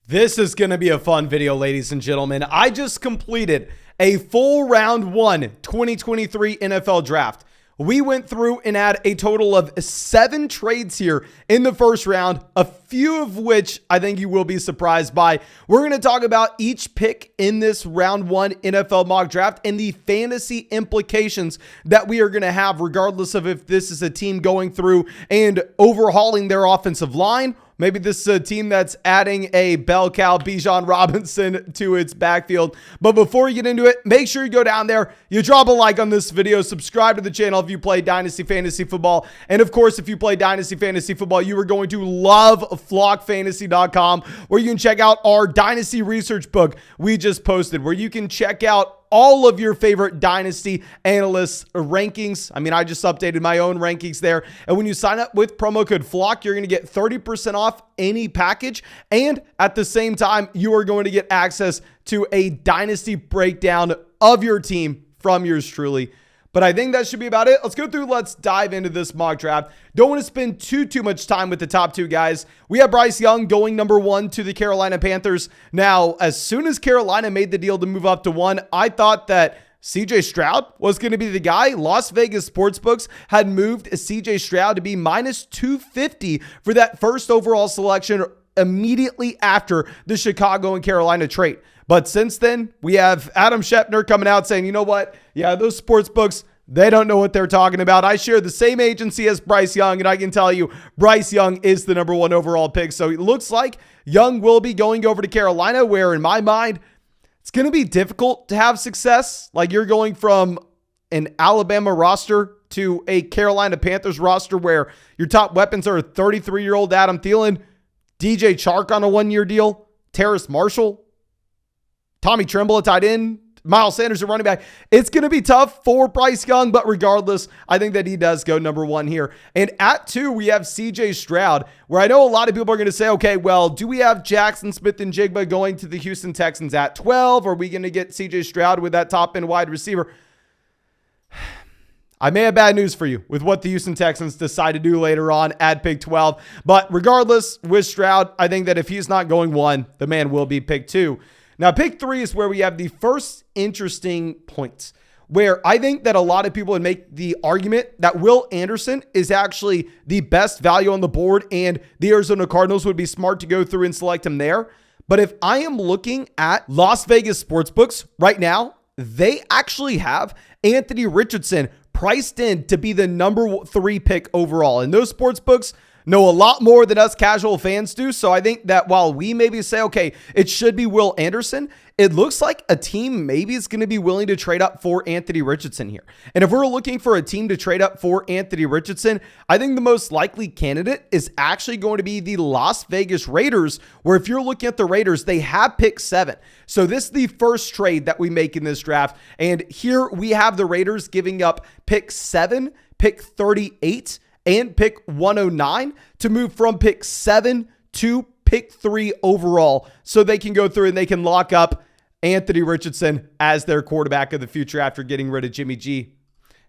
This is going to be a fun video, ladies and gentlemen. I just completed a full round 1 2023 NFL draft. We went through and had a total of 7 trades here in the first round, a few of which I think you will be surprised by. We're going to talk about each pick in this round 1 NFL mock draft and the fantasy implications that we are going to have, regardless of if this is a team going through and overhauling their offensive line. Maybe this is a team that's adding a bell cow Bijan Robinson to its backfield. But before you get into it, make sure you go down there, you drop a like on this video, subscribe to the channel if you play Dynasty Fantasy Football. And of course, if you play Dynasty Fantasy Football, you are going to love flockfantasy.com, where you can check out our Dynasty research book we just posted, where you can check out all of your favorite Dynasty analysts' rankings. I mean, I just updated my own rankings there. And when you sign up with promo code FLOCK, you're going to get 30% off any package. And at the same time, you are going to get access to a Dynasty breakdown of your team from yours truly. But I think that should be about it. Let's go through. Let's dive into this mock draft. Don't want to spend too much time with the top 2 guys. We have Bryce Young going number 1 to the Carolina Panthers. Now, as soon as Carolina made the deal to move up to 1, I thought that CJ Stroud was going to be the guy. Las Vegas sportsbooks had moved CJ Stroud to be minus 250 for that first overall selection immediately after the Chicago and Carolina trade. But since then, we have Adam Schefter coming out saying, you know what? Yeah, those sports books, they don't know what they're talking about. I share the same agency as Bryce Young, and I can tell you Bryce Young is the number 1 overall pick. So it looks like Young will be going over to Carolina, where in my mind, it's going to be difficult to have success. Like, you're going from an Alabama roster to a Carolina Panthers roster where your top weapons are 33-year-old Adam Thielen, DJ Chark on a 1-year deal, Terrace Marshall, Tommy Tremble at tight end, Miles Sanders at running back. It's going to be tough for Bryce Young, but regardless, I think that he does go number 1 here. And at 2, we have CJ Stroud, where I know a lot of people are going to say, okay, well, do we have Jackson Smith-Njigba going to the Houston Texans at 12? Or are we going to get CJ Stroud with that top end wide receiver? I may have bad news for you with what the Houston Texans decide to do later on at pick 12. But regardless, with Stroud, I think that if he's not going 1, the man will be pick 2. Now, pick 3 is where we have the first interesting points, where I think that a lot of people would make the argument that Will Anderson is actually the best value on the board, and the Arizona Cardinals would be smart to go through and select him there. But if I am looking at Las Vegas sportsbooks right now, they actually have Anthony Richardson priced in to be the number 3 pick overall. And those sportsbooks know a lot more than us casual fans do. So I think that while we maybe say, okay, it should be Will Anderson, it looks like a team maybe is going to be willing to trade up for Anthony Richardson here. And if we're looking for a team to trade up for Anthony Richardson, I think the most likely candidate is actually going to be the Las Vegas Raiders, where if you're looking at the Raiders, they have pick 7. So this is the first trade that we make in this draft. And here we have the Raiders giving up pick 7, pick 38, and pick 109 to move from pick 7 to pick 3 overall, so they can go through and they can lock up Anthony Richardson as their quarterback of the future after getting rid of Jimmy G.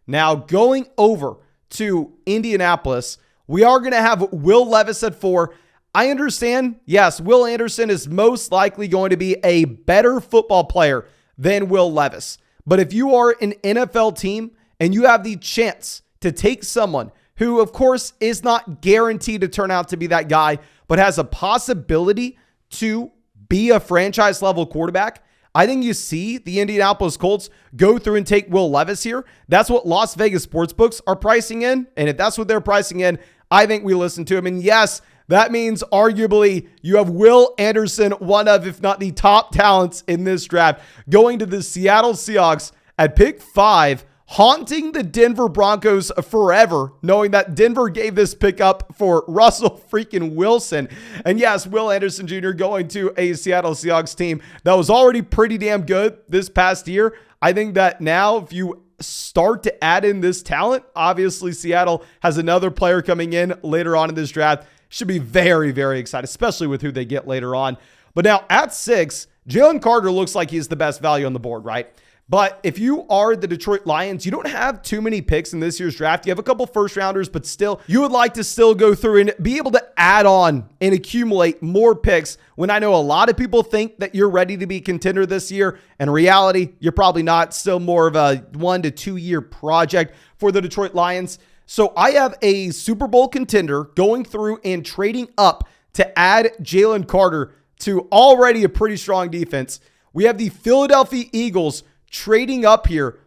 Now, going over to Indianapolis, we are going to have Will Levis at 4. I understand, yes, Will Anderson is most likely going to be a better football player than Will Levis. But if you are an NFL team and you have the chance to take someone who, of course, is not guaranteed to turn out to be that guy, but has a possibility to be a franchise-level quarterback, I think you see the Indianapolis Colts go through and take Will Levis here. That's what Las Vegas sportsbooks are pricing in, and if that's what they're pricing in, I think we listen to him. And yes, that means arguably you have Will Anderson, one of, if not the top talents in this draft, going to the Seattle Seahawks at pick 5, haunting the Denver Broncos forever, knowing that Denver gave this pick up for Russell freaking Wilson. And yes, Will Anderson Jr. going to a Seattle Seahawks team that was already pretty damn good this past year. I think that now if you start to add in this talent, obviously Seattle has another player coming in later on in this draft. Should be very, very excited, especially with who they get later on. But now at 6, Jalen Carter looks like he's the best value on the board, right? But if you are the Detroit Lions, you don't have too many picks in this year's draft. You have a couple first rounders, but still, you would like to still go through and be able to add on and accumulate more picks when I know a lot of people think that you're ready to be a contender this year. In reality, you're probably not. Still more of a 1 to 2 year project for the Detroit Lions. So I have a Super Bowl contender going through and trading up to add Jalen Carter to already a pretty strong defense. We have the Philadelphia Eagles trading up here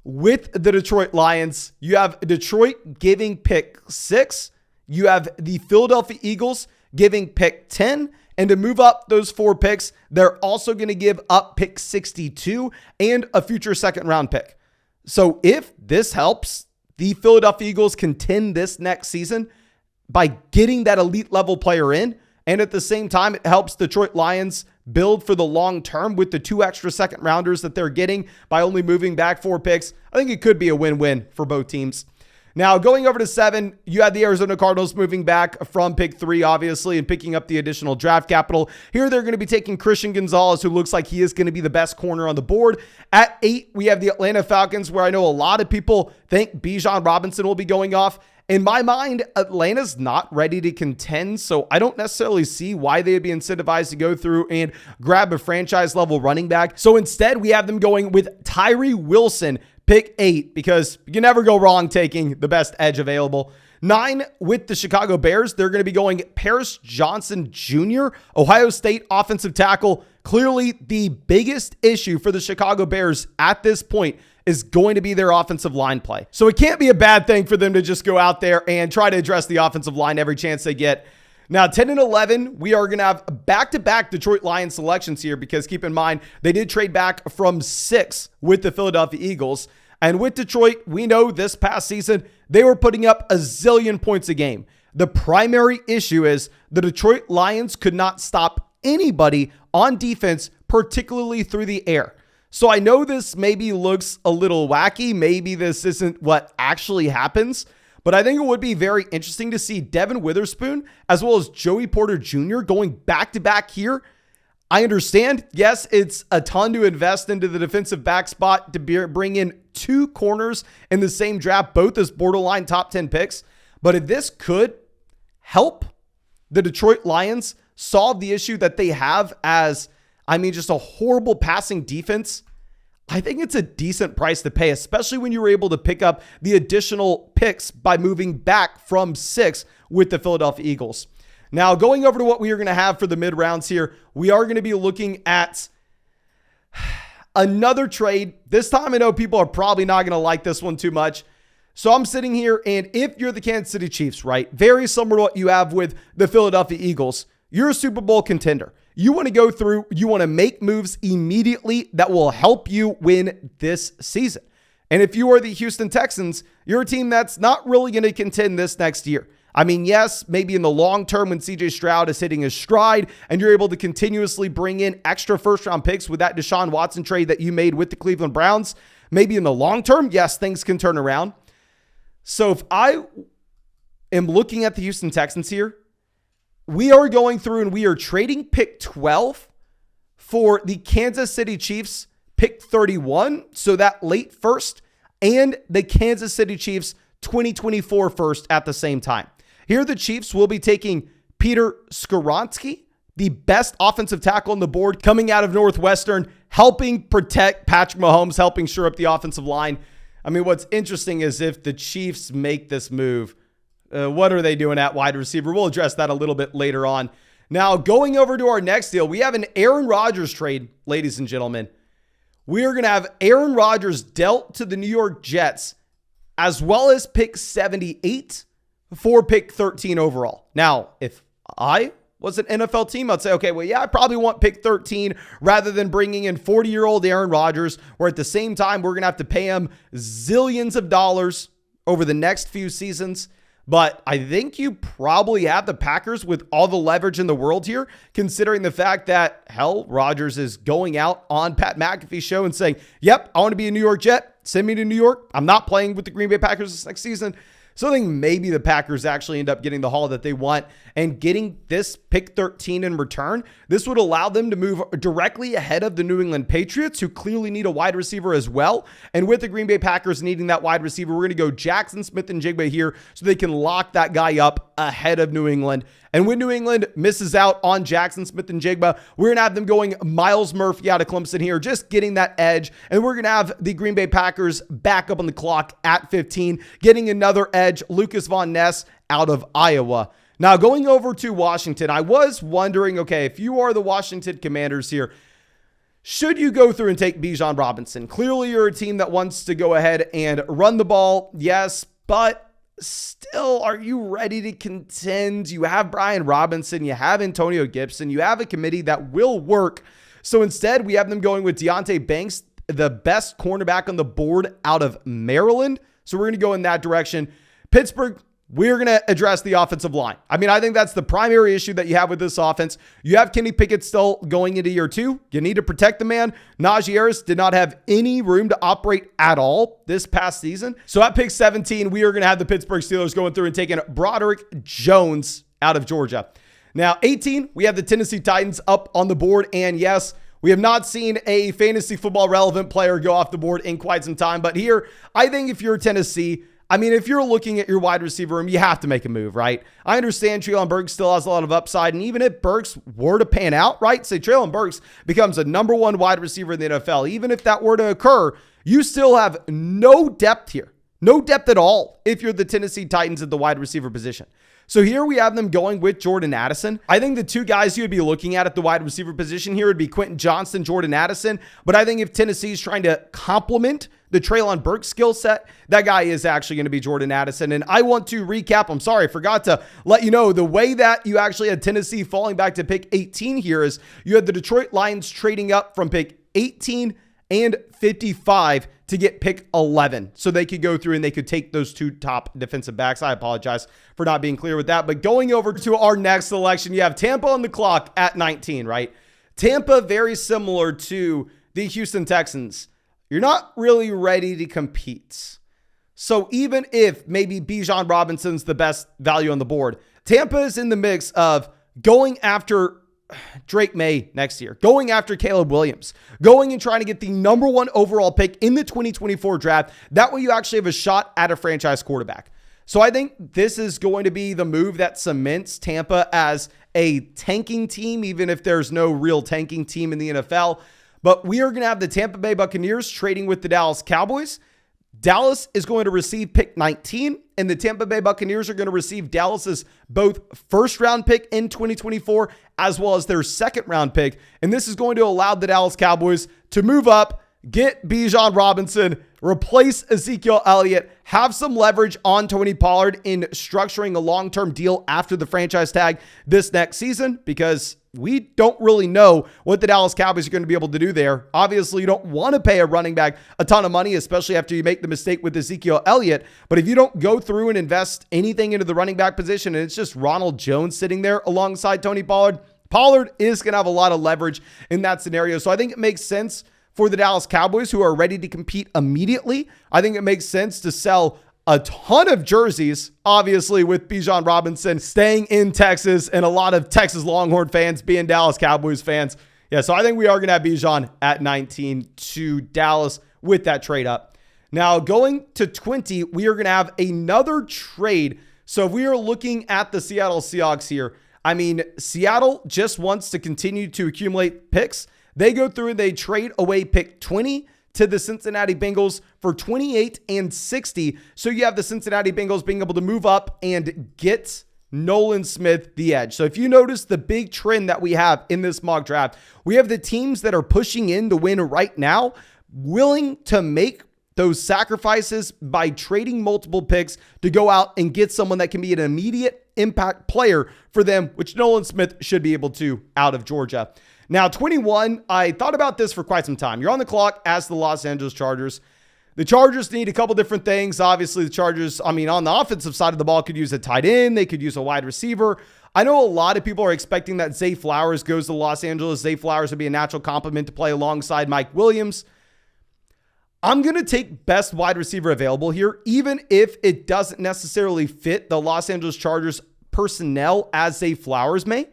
with the Detroit Lions. You have Detroit giving pick 6. You have the Philadelphia Eagles giving pick 10. And to move up those 4 picks, they're also going to give up pick 62 and a future second round pick. So if this helps the Philadelphia Eagles contend this next season by getting that elite level player in, and at the same time, it helps Detroit Lions build for the long term with the 2 extra second rounders that they're getting by only moving back 4 picks. I think it could be a win-win for both teams. Now, going over to 7, you had the Arizona Cardinals moving back from pick 3, obviously, and picking up the additional draft capital. Here, they're going to be taking Christian Gonzalez, who looks like he is going to be the best corner on the board. At 8, we have the Atlanta Falcons, where I know a lot of people think Bijan Robinson will be going off. In my mind, Atlanta's not ready to contend, so I don't necessarily see why they'd be incentivized to go through and grab a franchise-level running back. So instead, we have them going with Tyree Wilson, pick 8, because you can never go wrong taking the best edge available. 9, with the Chicago Bears, they're going to be going Paris Johnson Jr., Ohio State offensive tackle. Clearly, the biggest issue for the Chicago Bears at this point is going to be their offensive line play. So it can't be a bad thing for them to just go out there and try to address the offensive line every chance they get. Now, 10 and 11, we are going to have back-to-back Detroit Lions selections here because keep in mind, they did trade back from 6 with the Philadelphia Eagles. And with Detroit, we know this past season, they were putting up a zillion points a game. The primary issue is the Detroit Lions could not stop anybody on defense, particularly through the air. So I know this maybe looks a little wacky. Maybe this isn't what actually happens, but I think it would be very interesting to see Devin Witherspoon as well as Joey Porter Jr. going back-to-back here. I understand, yes, it's a ton to invest into the defensive back spot to bring in 2 corners in the same draft, both as borderline top 10 picks. But if this could help the Detroit Lions solve the issue that they have as, just a horrible passing defense, I think it's a decent price to pay, especially when you were able to pick up the additional picks by moving back from 6 with the Philadelphia Eagles. Now, going over to what we are going to have for the mid rounds here, we are going to be looking at another trade. This time, I know people are probably not going to like this one too much. So I'm sitting here, and if you're the Kansas City Chiefs, right, very similar to what you have with the Philadelphia Eagles, you're a Super Bowl contender. You want to go through, you want to make moves immediately that will help you win this season. And if you are the Houston Texans, you're a team that's not really going to contend this next year. Yes, maybe in the long term when CJ Stroud is hitting his stride and you're able to continuously bring in extra first round picks with that Deshaun Watson trade that you made with the Cleveland Browns, maybe in the long term, yes, things can turn around. So if I am looking at the Houston Texans here, we are going through and we are trading pick 12 for the Kansas City Chiefs pick 31. So that late first and the Kansas City Chiefs 2024 first at the same time. Here, the Chiefs will be taking Peter Skoronski, the best offensive tackle on the board coming out of Northwestern, helping protect Patrick Mahomes, helping shore up the offensive line. What's interesting is if the Chiefs make this move, what are they doing at wide receiver? We'll address that a little bit later on. Now, going over to our next deal, we have an Aaron Rodgers trade, ladies and gentlemen. We are going to have Aaron Rodgers dealt to the New York Jets, as well as pick 78 for pick 13 overall. Now, if I was an NFL team, I'd say, okay, well, yeah, I probably want pick 13 rather than bringing in 40-year-old Aaron Rodgers, where at the same time, we're going to have to pay him zillions of dollars over the next few seasons. But I think you probably have the Packers with all the leverage in the world here, considering the fact that, Rodgers is going out on Pat McAfee's show and saying, yep, I want to be a New York Jet. Send me to New York. I'm not playing with the Green Bay Packers this next season. So I think maybe the Packers actually end up getting the haul that they want and getting this pick 13 in return. This would allow them to move directly ahead of the New England Patriots, who clearly need a wide receiver as well. And with the Green Bay Packers needing that wide receiver, we're going to go Jackson Smith-Njigba here so they can lock that guy up ahead of New England. And when New England misses out on Jackson Smith-Njigba, we're going to have them going Myles Murphy out of Clemson here, just getting that edge. And we're going to have the Green Bay Packers back up on the clock at 15, getting another edge, Lucas Von Ness out of Iowa. Now, going over to Washington, I was wondering, okay, if you are the Washington Commanders here, should you go through and take Bijan Robinson? Clearly, you're a team that wants to go ahead and run the ball, yes, but still, are you ready to contend? You have Brian Robinson, you have Antonio Gibson, you have a committee that will work. So instead, we have them going with Deonte Banks, the best cornerback on the board out of Maryland. So we're going to go in that direction. Pittsburgh, we're going to address the offensive line. I mean, I think that's the primary issue that you have with this offense. You have Kenny Pickett still going into year 2. You need to protect the man. Najee Harris did not have any room to operate at all this past season. So at pick 17, we are going to have the Pittsburgh Steelers going through and taking Broderick Jones out of Georgia. Now, 18, we have the Tennessee Titans up on the board. And yes, we have not seen a fantasy football relevant player go off the board in quite some time. But here, I think if you're Tennessee, I mean, if you're looking at your wide receiver room, you have to make a move, right? I understand Treylon Burks still has a lot of upside, and even if Burks were to pan out, right, say Treylon Burks becomes a number 1 wide receiver in the NFL, even if that were to occur, you still have no depth here. No depth at all if you're the Tennessee Titans at the wide receiver position. So here we have them going with Jordan Addison. I think the two guys you would be looking at the wide receiver position here would be Quentin Johnston, Jordan Addison. But I think if Tennessee's trying to complement the Treylon Burks skill set, that guy is actually going to be Jordan Addison. And I want to recap. I'm sorry, I forgot to let you know the way that you actually had Tennessee falling back to pick 18 here is you had the Detroit Lions trading up from pick 18 and 55 to get pick 11. So they could go through and they could take those 2 top defensive backs. I apologize for not being clear with that. But going over to our next selection, you have Tampa on the clock at 19, right? Tampa, very similar to the Houston Texans. You're not really ready to compete. So even if maybe Bijan Robinson's the best value on the board, Tampa is in the mix of going after Drake May next year, going after Caleb Williams, going and trying to get the number 1 overall pick in the 2024 draft. That way you actually have a shot at a franchise quarterback. So I think this is going to be the move that cements Tampa as a tanking team, even if there's no real tanking team in the NFL. But we are going to have the Tampa Bay Buccaneers trading with the Dallas Cowboys. Dallas is going to receive pick 19, and the Tampa Bay Buccaneers are going to receive Dallas's both first-round pick in 2024 as well as their second-round pick. And this is going to allow the Dallas Cowboys to move up, get Bijan Robinson, replace Ezekiel Elliott, have some leverage on Tony Pollard in structuring a long-term deal after the franchise tag this next season, because we don't really know what the Dallas Cowboys are going to be able to do there. Obviously, you don't want to pay a running back a ton of money, especially after you make the mistake with Ezekiel Elliott. But if you don't go through and invest anything into the running back position and it's just Ronald Jones sitting there alongside Tony Pollard, Pollard is going to have a lot of leverage in that scenario. So I think it makes sense for the Dallas Cowboys, who are ready to compete immediately. I think it makes sense to sell a ton of jerseys, obviously, with Bijan Robinson staying in Texas and a lot of Texas Longhorn fans being Dallas Cowboys fans. Yeah, so I think we are going to have Bijan at 19 to Dallas with that trade up. Now, going to 20, we are going to have another trade. So if we are looking at the Seattle Seahawks here, I mean, Seattle just wants to continue to accumulate picks. They go through and they trade away pick 20 to the Cincinnati Bengals for 28 and 60. So you have the Cincinnati Bengals being able to move up and get Nolan Smith the edge. So if you notice the big trend that we have in this mock draft, we have the teams that are pushing in to win right now, willing to make those sacrifices by trading multiple picks to go out and get someone that can be an immediate impact player for them, which Nolan Smith should be able to out of Georgia. Now, 21, I thought about this for quite some time. You're on the clock as the Los Angeles Chargers. The Chargers need a couple different things. Obviously, the Chargers, on the offensive side of the ball, could use a tight end. They could use a wide receiver. I know a lot of people are expecting that Zay Flowers goes to Los Angeles. Zay Flowers would be a natural complement to play alongside Mike Williams. I'm going to take best wide receiver available here, even if it doesn't necessarily fit the Los Angeles Chargers personnel as Zay Flowers may.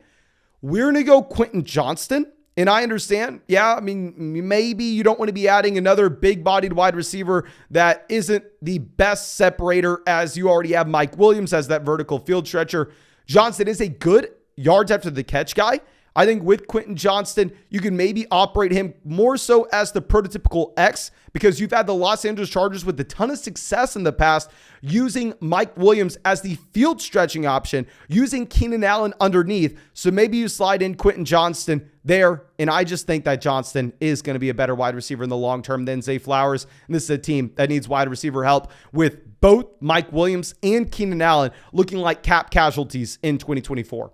We're going to go Quentin Johnston. And I understand, yeah, I mean, maybe you don't want to be adding another big-bodied wide receiver that isn't the best separator, as you already have Mike Williams as that vertical field stretcher. Johnston is a good yards after the catch guy. I think with Quentin Johnston, you can maybe operate him more so as the prototypical X, because you've had the Los Angeles Chargers with a ton of success in the past using Mike Williams as the field stretching option, using Keenan Allen underneath. So maybe you slide in Quentin Johnston there. And I just think that Johnston is going to be a better wide receiver in the long term than Zay Flowers. And this is a team that needs wide receiver help with both Mike Williams and Keenan Allen looking like cap casualties in 2024.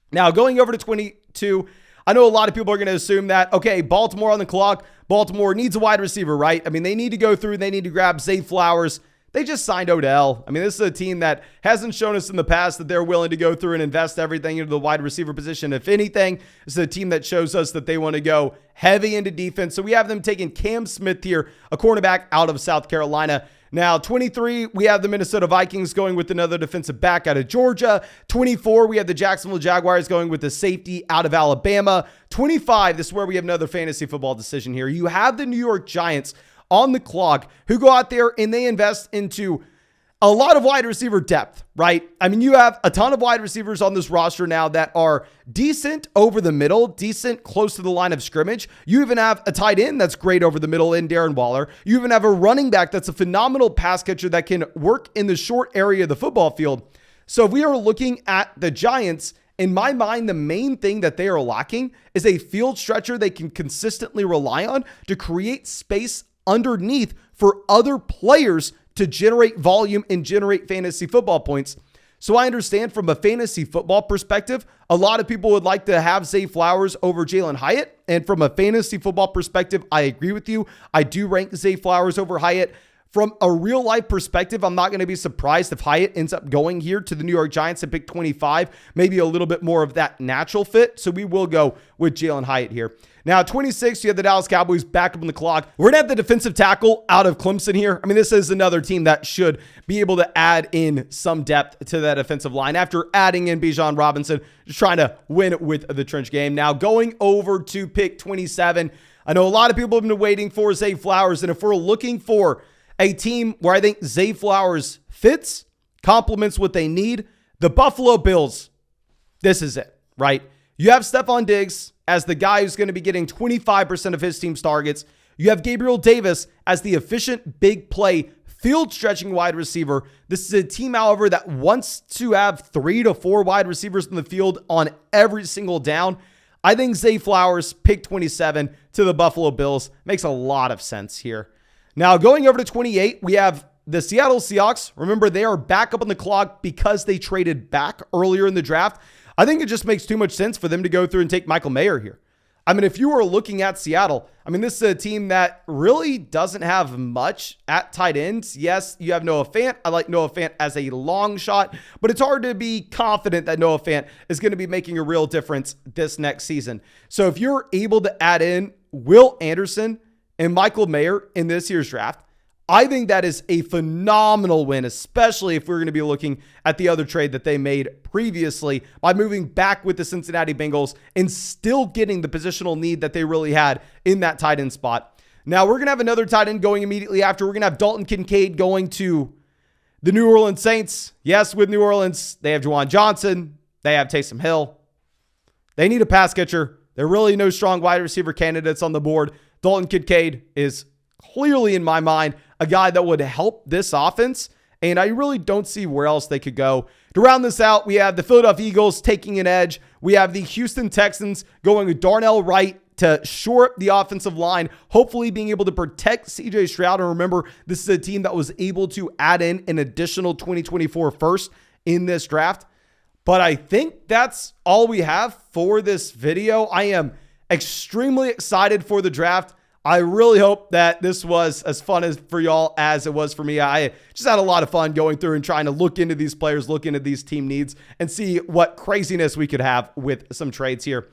Now, going over to 22, I know a lot of people are going to assume that, okay, Baltimore on the clock. Baltimore needs a wide receiver, right? I mean, they need to go through. They need to grab Zay Flowers. They just signed Odell. I mean, this is a team that hasn't shown us in the past that they're willing to go through and invest everything into the wide receiver position. If anything, this is a team that shows us that they want to go heavy into defense. So we have them taking Cam Smith here, a cornerback out of South Carolina. Now, 23, we have the Minnesota Vikings going with another defensive back out of Georgia. 24, we have the Jacksonville Jaguars going with the safety out of Alabama. 25, this is where we have another fantasy football decision here. You have the New York Giants on the clock who go out there and they invest into a lot of wide receiver depth, right? I mean, you have a ton of wide receivers on this roster now that are decent over the middle, decent close to the line of scrimmage. You even have a tight end that's great over the middle in Darren Waller. You even have a running back that's a phenomenal pass catcher that can work in the short area of the football field. So if we are looking at the Giants, in my mind, the main thing that they are lacking is a field stretcher they can consistently rely on to create space underneath for other players to generate volume and generate fantasy football points. So I understand from a fantasy football perspective, a lot of people would like to have Zay Flowers over Jalen Hyatt. And from a fantasy football perspective, I agree with you. I do rank Zay Flowers over Hyatt. From a real life perspective, I'm not going to be surprised if Hyatt ends up going here to the New York Giants at pick 25, maybe a little bit more of that natural fit. So we will go with Jalen Hyatt here. Now, 26, you have the Dallas Cowboys back up on the clock. We're going to have the defensive tackle out of Clemson here. I mean, this is another team that should be able to add in some depth to that offensive line after adding in Bijan Robinson, just trying to win with the trench game. Now, going over to pick 27, I know a lot of people have been waiting for Zay Flowers, and if we're looking for a team where I think Zay Flowers fits, complements what they need, the Buffalo Bills, this is it, right? You have Stephon Diggs as the guy who's going to be getting 25% of his team's targets. You have Gabriel Davis as the efficient big play field stretching wide receiver. This is a team, however, that wants to have 3 to 4 wide receivers in the field on every single down. I think Zay Flowers, pick 27 to the Buffalo Bills, makes a lot of sense here. Now, going over to 28, we have the Seattle Seahawks. Remember, they are back up on the clock because they traded back earlier in the draft. I think it just makes too much sense for them to go through and take Michael Mayer here. I mean, if you were looking at Seattle, I mean, this is a team that really doesn't have much at tight ends. Yes, you have Noah Fant. I like Noah Fant as a long shot, but it's hard to be confident that Noah Fant is going to be making a real difference this next season. So if you're able to add in Will Anderson and Michael Mayer in this year's draft, I think that is a phenomenal win, especially if we're going to be looking at the other trade that they made previously by moving back with the Cincinnati Bengals and still getting the positional need that they really had in that tight end spot. Now, we're going to have another tight end going immediately after. We're going to have Dalton Kincaid going to the New Orleans Saints. Yes, with New Orleans, they have Juwan Johnson. They have Taysom Hill. They need a pass catcher. There are really no strong wide receiver candidates on the board. Dalton Kincaid is clearly, in my mind, a guy that would help this offense, and I really don't see where else they could go. To round this out, we have the Philadelphia Eagles taking an edge. We have the Houston Texans going with Darnell Wright to shore up the offensive line, hopefully being able to protect CJ Stroud. And remember, this is a team that was able to add in an additional 2024 first in this draft. But I think that's all we have for this video. I am extremely excited for the draft. I really hope that this was as fun as for y'all as it was for me. I just had a lot of fun going through and trying to look into these players, look into these team needs, and see what craziness we could have with some trades here.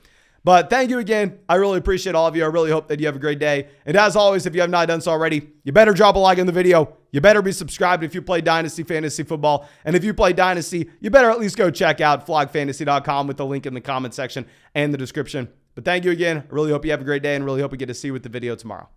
But thank you again. I really appreciate all of you. I really hope that you have a great day. And as always, if you have not done so already, you better drop a like on the video. You better be subscribed if you play Dynasty Fantasy Football. And if you play Dynasty, you better at least go check out flogfantasy.com with the link in the comment section and the description. But thank you again. I really hope you have a great day and really hope we get to see you with the video tomorrow.